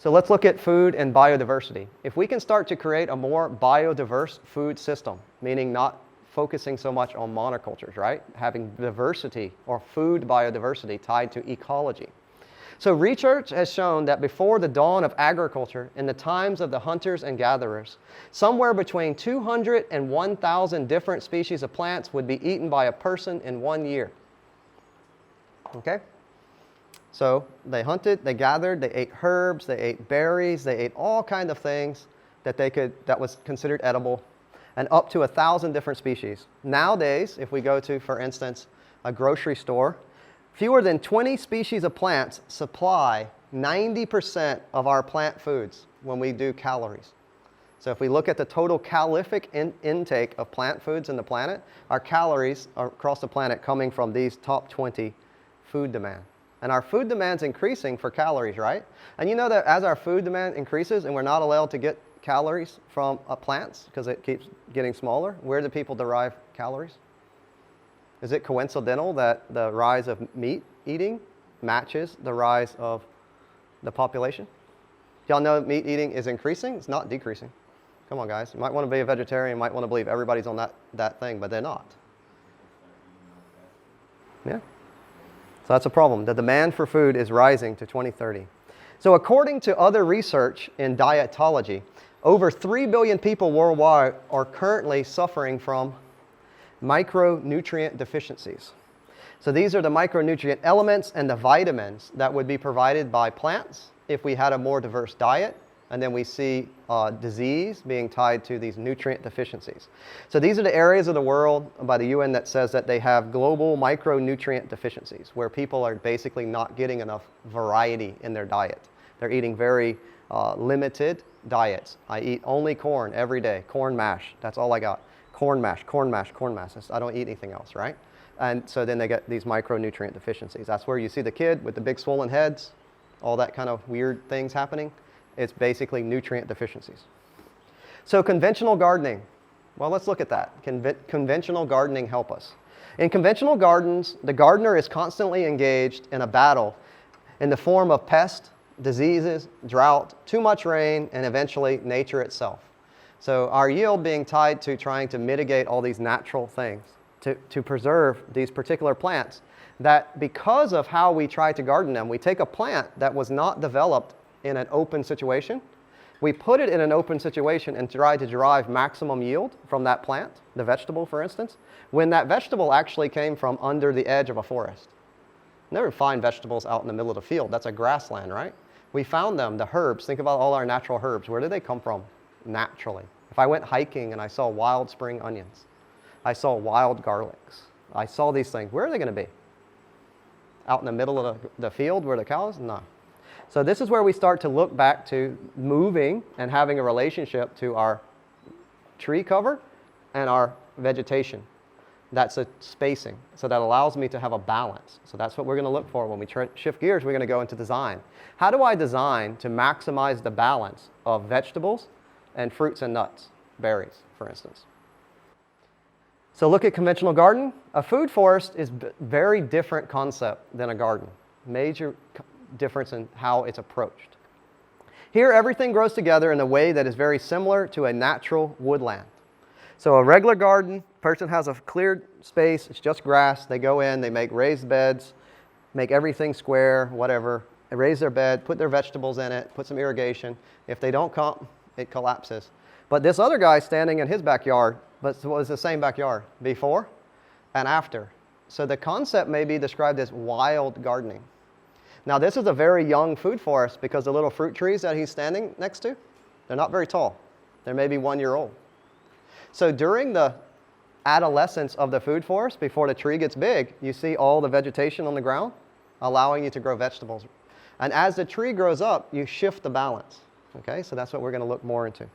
So let's look at food and biodiversity. If we can start to create a more biodiverse food system, meaning not focusing so much on monocultures, right? Having diversity or food biodiversity tied to ecology. So research has shown that before the dawn of agriculture, in the times of the hunters and gatherers, somewhere between 200 and 1,000 different species of plants would be eaten by a person in 1 year. Okay? So they hunted, they gathered, they ate herbs, they ate berries, they ate all kinds of things that was considered edible, and up to 1,000 different species. Nowadays, if we go to, for instance, a grocery store, fewer than 20 species of plants supply 90% of our plant foods when we do calories. So if we look at the total calorific intake of plant foods in the planet, our calories are across the planet coming from these top 20 food demand. And our food demand's increasing for calories, right? And you know that as our food demand increases and we're not allowed to get calories from plants because it keeps getting smaller, where do people derive calories? Is it coincidental that the rise of meat eating matches the rise of the population? Y'all know meat eating is increasing? It's not decreasing. Come on, guys. You might want to be a vegetarian. You might want to believe everybody's on that thing, but they're not. Yeah. So that's a problem. The demand for food is rising to 2030. So according to other research in dietology, over 3 billion people worldwide are currently suffering from micronutrient deficiencies. So these are the micronutrient elements and the vitamins that would be provided by plants if we had a more diverse diet. And then we see disease being tied to these nutrient deficiencies. So these are the areas of the world by the UN that says that they have global micronutrient deficiencies, where people are basically not getting enough variety in their diet. They're eating very limited diets. I eat only corn every day, corn mash, that's all I got. Corn mash, corn mash, corn mash. I don't eat anything else, right? And so then they get these micronutrient deficiencies. That's where you see the kid with the big swollen heads, all that kind of weird things happening. It's basically nutrient deficiencies. So conventional gardening. Well, let's look at that. Conventional gardening help us. In conventional gardens, the gardener is constantly engaged in a battle in the form of pests, diseases, drought, too much rain, and eventually nature itself. So our yield being tied to trying to mitigate all these natural things, to preserve these particular plants, that because of how we try to garden them, we take a plant that was not developed in an open situation, we put it in an open situation and try to derive maximum yield from that plant, the vegetable for instance, when that vegetable actually came from under the edge of a forest. Never find vegetables out in the middle of the field. That's a grassland, right? We found them, the herbs. Think about all our natural herbs. Where did they come from? Naturally. If I went hiking and I saw wild spring onions, I saw wild garlics, I saw these things, where are they going to be? Out in the middle of the field where the cows? No. So this is where we start to look back to moving and having a relationship to our tree cover and our vegetation. That's a spacing. So that allows me to have a balance. So that's what we're going to look for when we shift gears. We're going to go into design. How do I design to maximize the balance of vegetables and fruits and nuts, berries, for instance? So look at conventional garden. A food forest is a very different concept than a garden. Major difference in how it's approached. Here, everything grows together in a way that is very similar to a natural woodland. So a regular garden, person has a cleared space, it's just grass, they go in, they make raised beds, make everything square, whatever, they raise their bed, put their vegetables in it, put some irrigation. If they don't come, it collapses. But this other guy standing in his backyard, but it was the same backyard, before and after. So the concept may be described as wild gardening. Now this is a very young food forest because the little fruit trees that he's standing next to, they're not very tall. They're maybe 1 year old. So during the adolescence of the food forest, before the tree gets big, you see all the vegetation on the ground, allowing you to grow vegetables. And as the tree grows up, you shift the balance. Okay, so that's what we're going to look more into.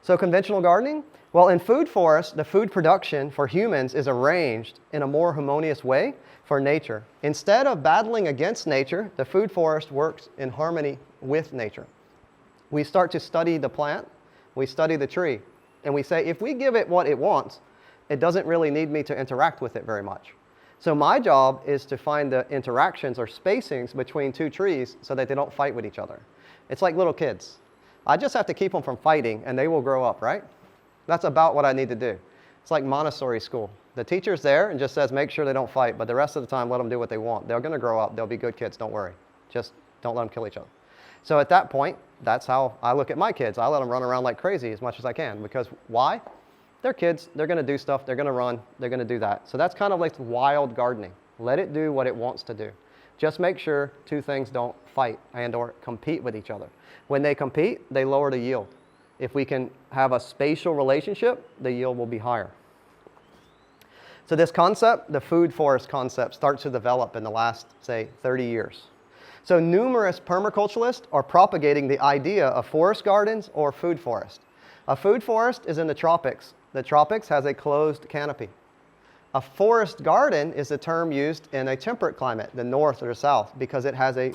So conventional gardening, well, in food forests, the food production for humans is arranged in a more harmonious way for nature. Instead of battling against nature, the food forest works in harmony with nature. We start to study the plant, we study the tree, and we say, if we give it what it wants, it doesn't really need me to interact with it very much. So my job is to find the interactions or spacings between two trees so that they don't fight with each other. It's like little kids. I just have to keep them from fighting and they will grow up, right? That's about what I need to do. It's like Montessori school. The teacher's there and just says, make sure they don't fight, but the rest of the time, let them do what they want. They're going to grow up. They'll be good kids. Don't worry. Just don't let them kill each other. So at that point, that's how I look at my kids. I let them run around like crazy as much as I can, because why? They're kids. They're going to do stuff. They're going to run. They're going to do that. So that's kind of like wild gardening. Let it do what it wants to do. Just make sure two things don't fight and or compete with each other. When they compete, they lower the yield. If we can have a spatial relationship, the yield will be higher. So this concept, the food forest concept, starts to develop in the last, say, 30 years. So numerous permaculturalists are propagating the idea of forest gardens or food forest. A food forest is in the tropics. The tropics has a closed canopy. A forest garden is a term used in a temperate climate, the north or the south, because it has a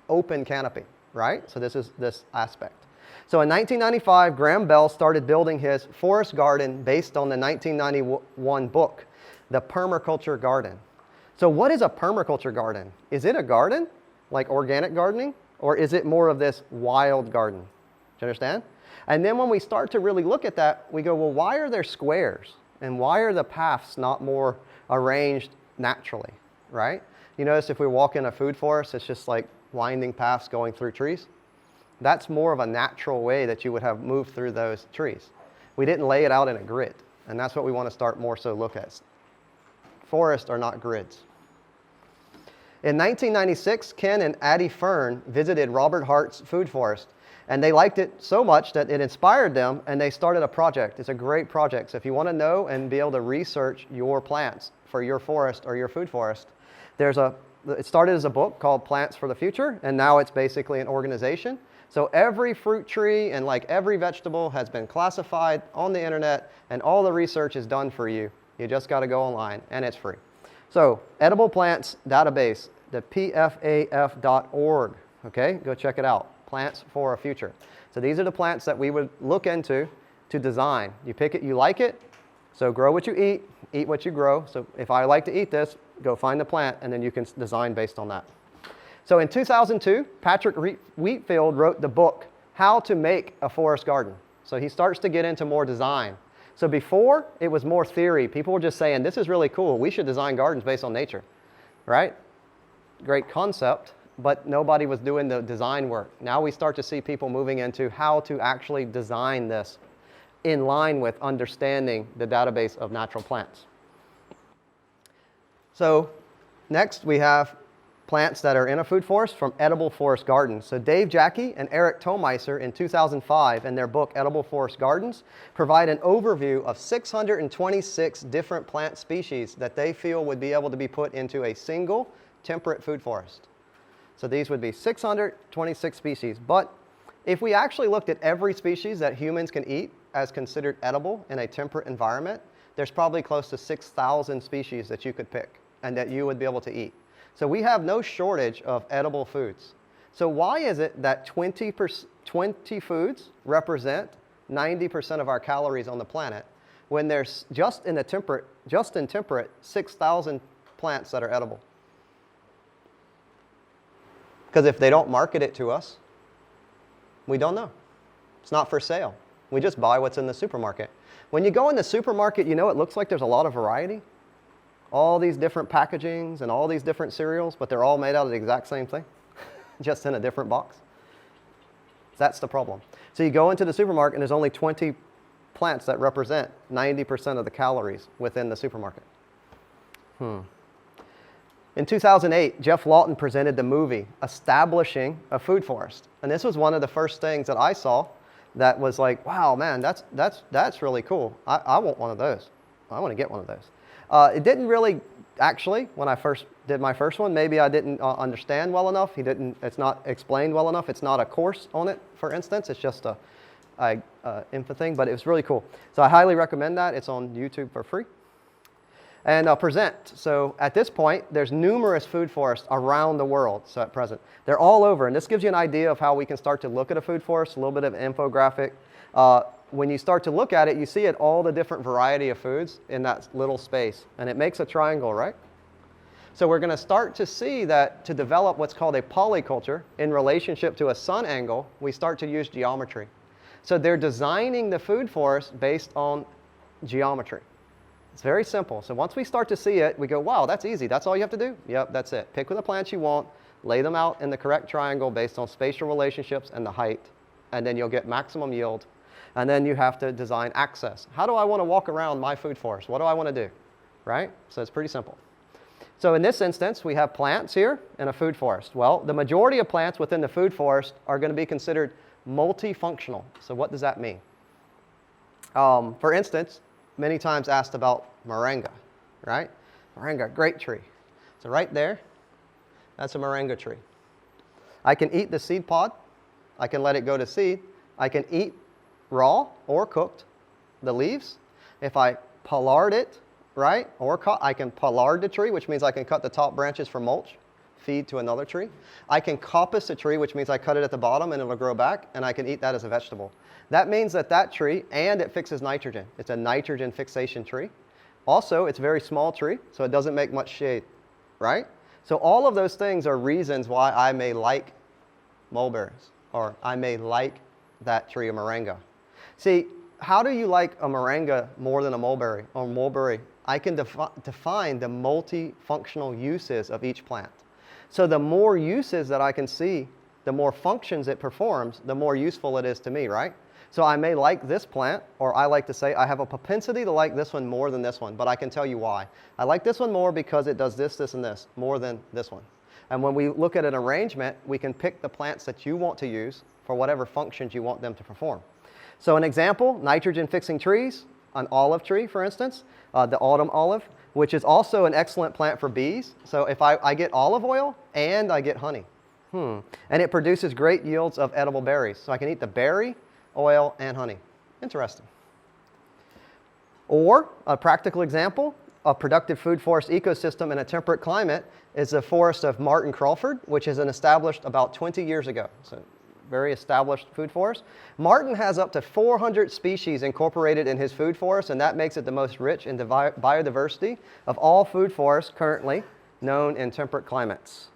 open canopy, right? So this is this aspect. So in 1995, Graham Bell started building his forest garden based on the 1991 book, The Permaculture Garden. So what is a permaculture garden? Is it a garden, like organic gardening, or is it more of this wild garden? Do you understand? And then when we start to really look at that, we go, well, why are there squares? And why are the paths not more arranged naturally, right? You notice if we walk in a food forest, it's just like winding paths going through trees. That's more of a natural way that you would have moved through those trees. We didn't lay it out in a grid, and that's what we want to start more so look at. Forests are not grids. In 1996, Ken and Addie Fern visited Robert Hart's food forest, and they liked it so much that it inspired them, and they started a project. It's a great project. So if you want to know and be able to research your plants for your forest or your food forest, it started as a book called Plants for the Future, and now it's basically an organization. So every fruit tree and like every vegetable has been classified on the internet, and all the research is done for you. You just got to go online, and it's free. So edible plants database, the pfaf.org. Okay, go check it out. Plants for a Future. So these are the plants that we would look into to design. You pick it, you like it, so grow what you eat what you grow. So if I like to eat this, go find the plant, and then you can design based on that. So in 2002, Patrick Wheatfield wrote the book, How to Make a Forest Garden. So he starts to get into more design. So before, it was more theory. People were just saying, this is really cool. We should design gardens based on nature, right? Great concept, but nobody was doing the design work. Now we start to see people moving into how to actually design this in line with understanding the database of natural plants. So next we have plants that are in a food forest from edible forest gardens. So Dave Jackie and Eric Thomeiser in 2005 in their book Edible Forest Gardens provide an overview of 626 different plant species that they feel would be able to be put into a single temperate food forest. So these would be 626 species. But if we actually looked at every species that humans can eat as considered edible in a temperate environment, there's probably close to 6,000 species that you could pick and that you would be able to eat. So we have no shortage of edible foods. So why is it that 20 foods represent 90% of our calories on the planet when there's just in temperate 6,000 plants that are edible? Because if they don't market it to us, we don't know. It's not for sale. We just buy what's in the supermarket. When you go in the supermarket, you know it looks like there's a lot of variety. All these different packagings and all these different cereals, but they're all made out of the exact same thing, just in a different box. That's the problem. So you go into the supermarket and there's only 20 plants that represent 90% of the calories within the supermarket. In 2008, Jeff Lawton presented the movie Establishing a Food Forest. And this was one of the first things that I saw that was like, wow, man, that's really cool. I want one of those. I want to get one of those. It didn't really, actually, when I first did my first one, maybe I didn't understand well enough. It's not explained well enough. It's not a course on it, for instance. It's just a info thing, but it was really cool. So I highly recommend that. It's on YouTube for free. And I'll present. So at this point, there's numerous food forests around the world, so at present. They're all over, and this gives you an idea of how we can start to look at a food forest, a little bit of an infographic. When you start to look at it, you see all the different variety of foods in that little space, and it makes a triangle, right? So we're going to start to see that to develop what's called a polyculture in relationship to a sun angle, we start to use geometry. So they're designing the food forest based on geometry. It's very simple. So once we start to see it, we go, wow, that's easy. That's all you have to do? Yep, that's it. Pick the plants you want, lay them out in the correct triangle based on spatial relationships and the height, and then you'll get maximum yield. And then you have to design access. How do I want to walk around my food forest? What do I want to do? Right? So it's pretty simple. So in this instance, we have plants here in a food forest. Well, the majority of plants within the food forest are going to be considered multifunctional. So what does that mean? For instance, many times asked about moringa, right? Moringa, great tree. So right there, that's a moringa tree. I can eat the seed pod. I can let it go to seed. I can eat raw or cooked the leaves. If I pollard it, right, or I can pollard the tree, which means I can cut the top branches for mulch, feed to another tree. I can coppice a tree, which means I cut it at the bottom and it'll grow back, and I can eat that as a vegetable. That means that tree, and it fixes nitrogen. It's a nitrogen fixation tree. Also, it's a very small tree, so it doesn't make much shade, right? So all of those things are reasons why I may like mulberries, or I may like that tree of moringa. See, how do you like a moringa more than a mulberry or mulberry? I can define the multifunctional uses of each plant. So the more uses that I can see, the more functions it performs, the more useful it is to me, right? So I may like this plant, or I like to say I have a propensity to like this one more than this one, but I can tell you why. I like this one more because it does this, this, and this more than this one. And when we look at an arrangement, we can pick the plants that you want to use for whatever functions you want them to perform. So an example, nitrogen-fixing trees, an olive tree, for instance, the autumn olive, which is also an excellent plant for bees. So if I get olive oil and I get honey. And it produces great yields of edible berries. So I can eat the berry, oil, and honey. Interesting. Or a practical example, a productive food forest ecosystem in a temperate climate is the forest of Martin Crawford, which is established about 20 years ago. So very established food forest. Martin has up to 400 species incorporated in his food forest, and that makes it the most rich in biodiversity of all food forests currently known in temperate climates.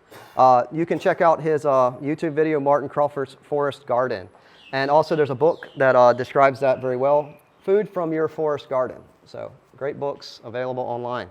You can check out his YouTube video, Martin Crawford's Forest Garden. And also there's a book that describes that very well, Food from Your Forest Garden. So great books available online.